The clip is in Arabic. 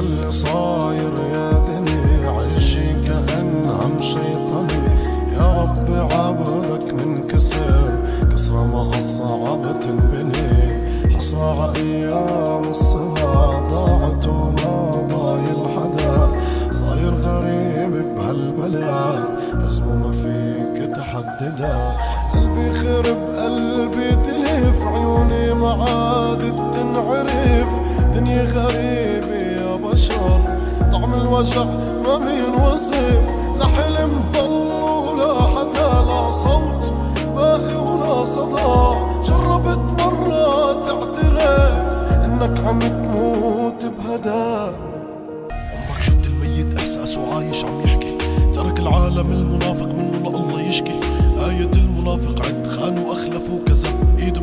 يلي صاير يا دني، عيشي كأنها شيطاني. يا رب عبدك من كسرة ما صعب تنبني. حسرة ع أيام الصبا ضاعت وما ضايل حدا. صاير غريب بهالبلد، أزمة ما فيك تحددها. قلبي خرب قلبي تلف، عيوني ما عادت تنعرف. دنيا غريبة يا بشر، طعم الوجع ما بينوصف. لا حلم ضل ولا حدا، لا صوت باقي ولا صدى. جربت مرة تعترف انك عم تموت بهدى. عمرك شفت الميت احساسه عايش عم يحكي؟ ترك العالم المنافق منه لله يشكي. آية المنافق عد خان واخلف وكذب، ايده